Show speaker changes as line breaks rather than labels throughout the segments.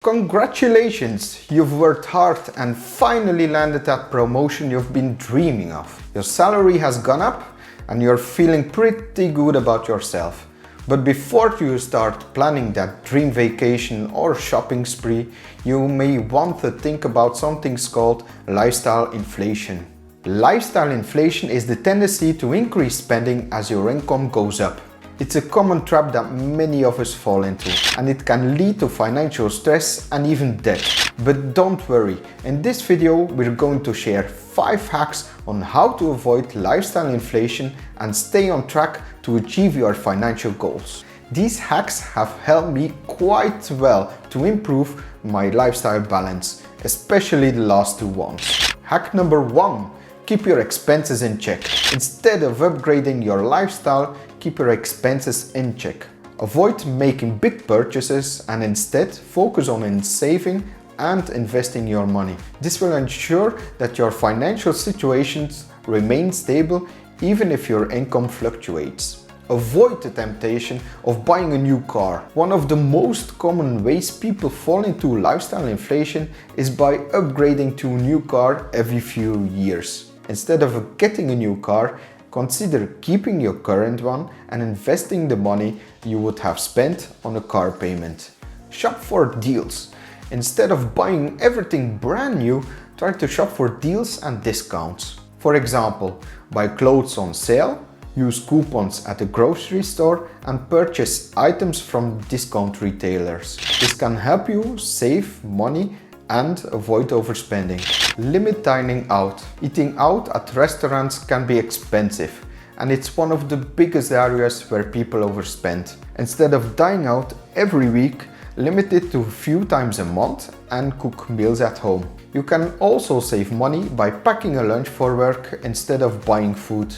Congratulations! You've worked hard and finally landed that promotion you've been dreaming of. Your salary has gone up and you're feeling pretty good about yourself. But before you start planning that dream vacation or shopping spree, you may want to think about something called lifestyle inflation. Lifestyle inflation is the tendency to increase spending as your income goes up. It's a common trap that many of us fall into, and it can lead to financial stress and even debt. But don't worry, in this video we're going to share 5 hacks on how to avoid lifestyle inflation and stay on track to achieve your financial goals. These hacks have helped me quite well to improve my lifestyle balance, especially the last 2 ones. Hack number 1. Keep your expenses in check. Instead of upgrading your lifestyle, keep your expenses in check. Avoid making big purchases and instead focus on saving and investing your money. This will ensure that your financial situations remain stable even if your income fluctuates. Avoid the temptation of buying a new car. One of the most common ways people fall into lifestyle inflation is by upgrading to a new car every few years. Instead of getting a new car, consider keeping your current one and investing the money you would have spent on a car payment. Shop for deals. Instead of buying everything brand new, try to shop for deals and discounts. For example, buy clothes on sale, use coupons at the grocery store and purchase items from discount retailers. This can help you save money and avoid overspending. Limit dining out. Eating out at restaurants can be expensive, and it's one of the biggest areas where people overspend. Instead of dining out every week, limit it to a few times a month and cook meals at home. You can also save money by packing a lunch for work instead of buying food.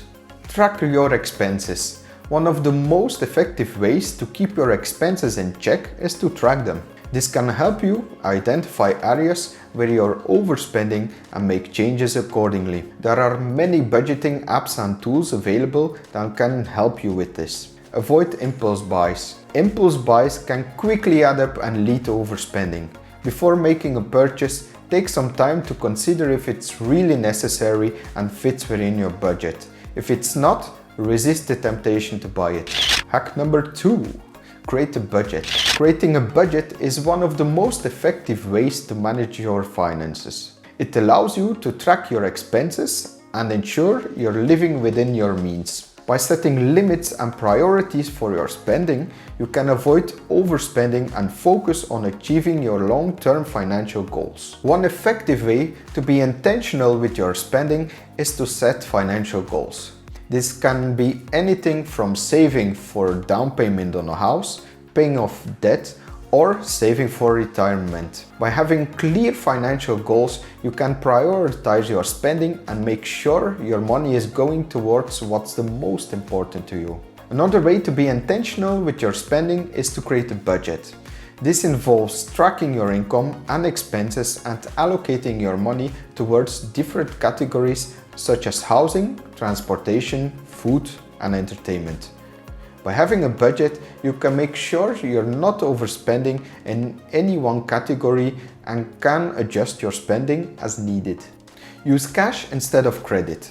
Track your expenses. One of the most effective ways to keep your expenses in check is to track them. This can help you identify areas where you're overspending and make changes accordingly. There are many budgeting apps and tools available that can help you with this. Avoid impulse buys. Impulse buys can quickly add up and lead to overspending. Before making a purchase, take some time to consider if it's really necessary and fits within your budget. If it's not, resist the temptation to buy it. Hack number 2. Create a budget. Creating a budget is one of the most effective ways to manage your finances. It allows you to track your expenses and ensure you're living within your means. By setting limits and priorities for your spending, you can avoid overspending and focus on achieving your long-term financial goals. One effective way to be intentional with your spending is to set financial goals. This can be anything from saving for a down payment on a house, paying off debt, or saving for retirement. By having clear financial goals, you can prioritize your spending and make sure your money is going towards what's the most important to you. Another way to be intentional with your spending is to create a budget. This involves tracking your income and expenses and allocating your money towards different categories such as housing, transportation, food, and entertainment. By having a budget, you can make sure you're not overspending in any one category and can adjust your spending as needed. Use cash instead of credit.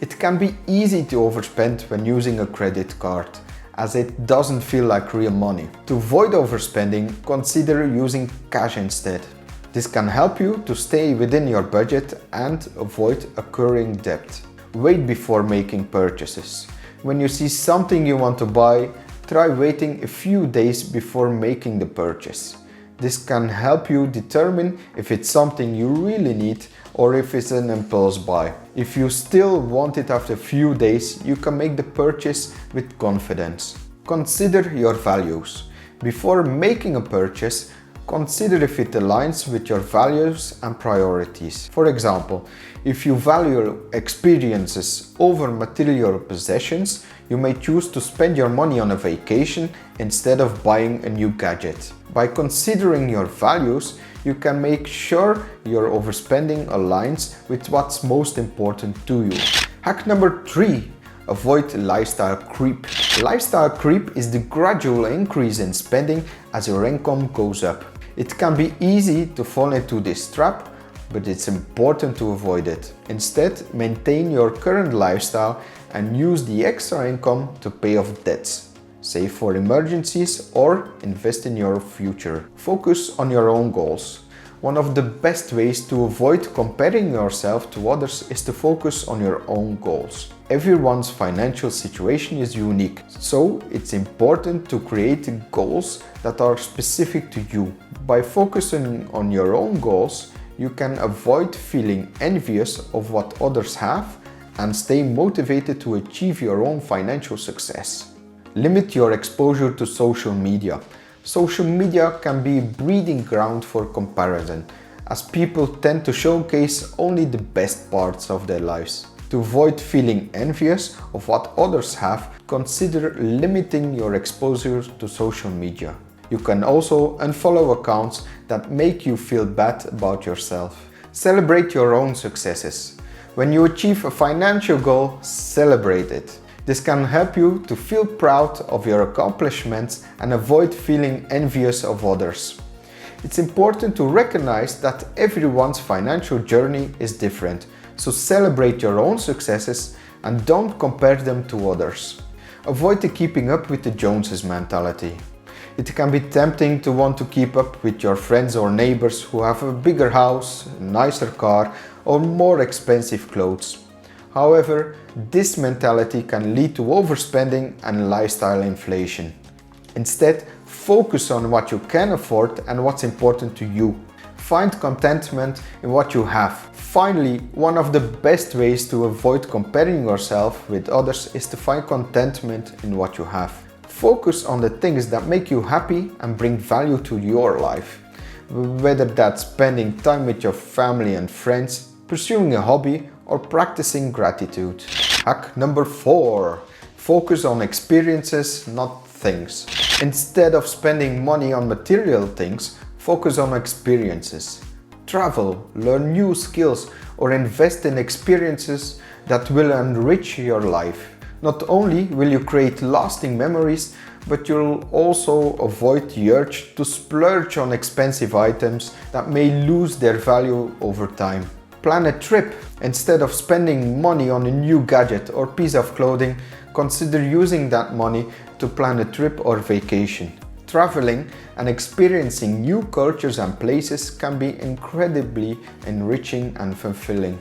It can be easy to overspend when using a credit card, as it doesn't feel like real money. To avoid overspending, consider using cash instead. This can help you to stay within your budget and avoid accruing debt. Wait before making purchases. When you see something you want to buy, try waiting a few days before making the purchase. This can help you determine if it's something you really need or if it's an impulse buy. If you still want it after a few days, you can make the purchase with confidence. Consider your values. Before making a purchase, consider if it aligns with your values and priorities. For example, if you value experiences over material possessions, you may choose to spend your money on a vacation instead of buying a new gadget. By considering your values, you can make sure your overspending aligns with what's most important to you. Hack number 3. Avoid lifestyle creep. Lifestyle creep is the gradual increase in spending as your income goes up. It can be easy to fall into this trap, but it's important to avoid it. Instead, maintain your current lifestyle and use the extra income to pay off debts. Save for emergencies or invest in your future. Focus on your own goals. One of the best ways to avoid comparing yourself to others is to focus on your own goals. Everyone's financial situation is unique, so it's important to create goals that are specific to you. By focusing on your own goals, you can avoid feeling envious of what others have and stay motivated to achieve your own financial success. Limit your exposure to social media. Social media can be a breeding ground for comparison, as people tend to showcase only the best parts of their lives. To avoid feeling envious of what others have, consider limiting your exposure to social media. You can also unfollow accounts that make you feel bad about yourself. Celebrate your own successes. When you achieve a financial goal, celebrate it. This can help you to feel proud of your accomplishments and avoid feeling envious of others. It's important to recognize that everyone's financial journey is different, so celebrate your own successes and don't compare them to others. Avoid the keeping up with the Joneses mentality. It can be tempting to want to keep up with your friends or neighbors who have a bigger house, a nicer car, or more expensive clothes. However, this mentality can lead to overspending and lifestyle inflation. Instead, focus on what you can afford and what's important to you. Find contentment in what you have. Finally, one of the best ways to avoid comparing yourself with others is to find contentment in what you have. Focus on the things that make you happy and bring value to your life. Whether that's spending time with your family and friends, pursuing a hobby, or practicing gratitude. Hack number 4. Focus on experiences, not things. Instead of spending money on material things, focus on experiences. Travel, learn new skills, or invest in experiences that will enrich your life. Not only will you create lasting memories, but you'll also avoid the urge to splurge on expensive items that may lose their value over time. Plan a trip. Instead of spending money on a new gadget or piece of clothing, consider using that money to plan a trip or vacation. Traveling and experiencing new cultures and places can be incredibly enriching and fulfilling.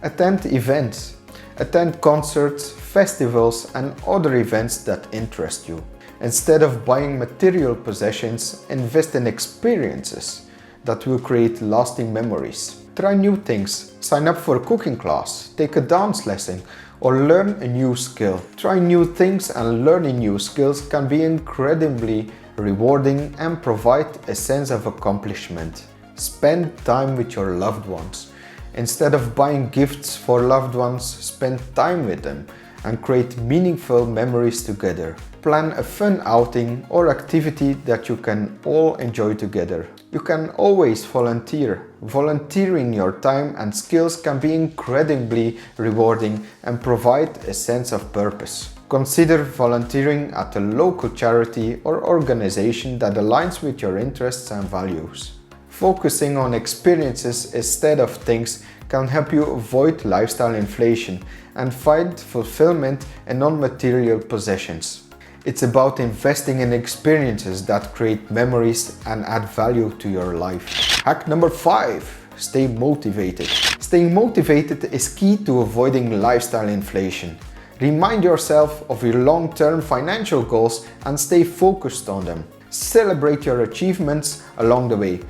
Attend events. Attend concerts, festivals, and other events that interest you. Instead of buying material possessions, invest in experiences that will create lasting memories. Try new things, sign up for a cooking class, take a dance lesson, or learn a new skill. Trying new things and learning new skills can be incredibly rewarding and provide a sense of accomplishment. Spend time with your loved ones. Instead of buying gifts for loved ones, spend time with them and create meaningful memories together. Plan a fun outing or activity that you can all enjoy together. You can always volunteer. Volunteering your time and skills can be incredibly rewarding and provide a sense of purpose. Consider volunteering at a local charity or organization that aligns with your interests and values. Focusing on experiences instead of things can help you avoid lifestyle inflation and find fulfillment in non-material possessions. It's about investing in experiences that create memories and add value to your life. Hack number 5. Stay motivated. Staying motivated is key to avoiding lifestyle inflation. Remind yourself of your long-term financial goals and stay focused on them. Celebrate your achievements along the way,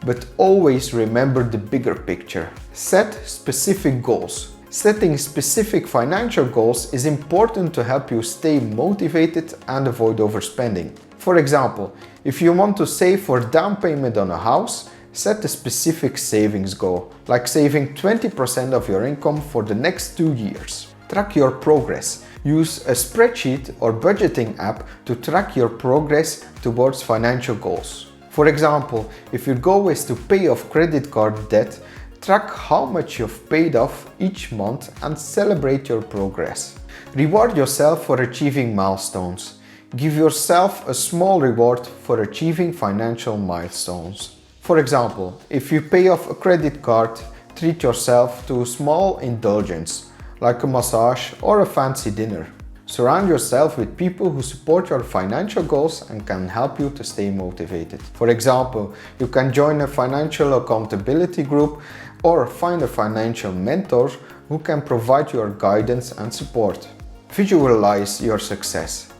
but always remember the bigger picture. Set specific goals. Setting specific financial goals is important to help you stay motivated and avoid overspending. For example, if you want to save for down payment on a house, set a specific savings goal, like saving 20% of your income for the next 2 years. Track your progress. Use a spreadsheet or budgeting app to track your progress towards financial goals. For example, if your goal is to pay off credit card debt, track how much you've paid off each month and celebrate your progress. Reward yourself for achieving milestones. Give yourself a small reward for achieving financial milestones. For example, if you pay off a credit card, treat yourself to a small indulgence, like a massage or a fancy dinner. Surround yourself with people who support your financial goals and can help you to stay motivated. For example, you can join a financial accountability group or find a financial mentor who can provide your guidance and support. Visualize your success.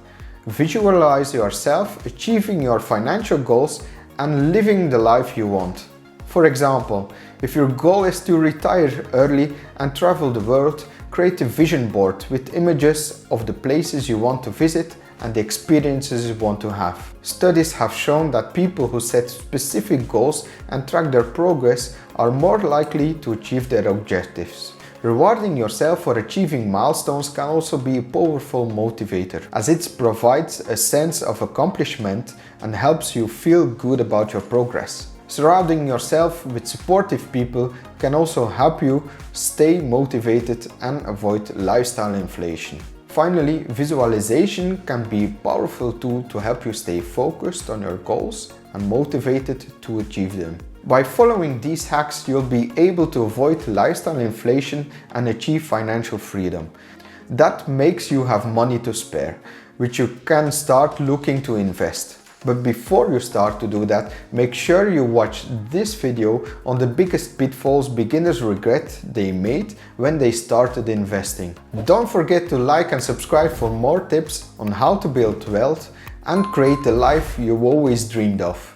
Visualize yourself achieving your financial goals and living the life you want. For example, if your goal is to retire early and travel the world, create a vision board with images of the places you want to visit and the experiences you want to have. Studies have shown that people who set specific goals and track their progress are more likely to achieve their objectives. Rewarding yourself for achieving milestones can also be a powerful motivator, as it provides a sense of accomplishment and helps you feel good about your progress. Surrounding yourself with supportive people can also help you stay motivated and avoid lifestyle inflation. Finally, visualization can be a powerful tool to help you stay focused on your goals and motivated to achieve them. By following these hacks, you'll be able to avoid lifestyle inflation and achieve financial freedom. That makes you have money to spare, which you can start looking to invest. But before you start to do that, make sure you watch this video on the biggest pitfalls beginners regret they made when they started investing. Don't forget to like and subscribe for more tips on how to build wealth and create the life you always dreamed of.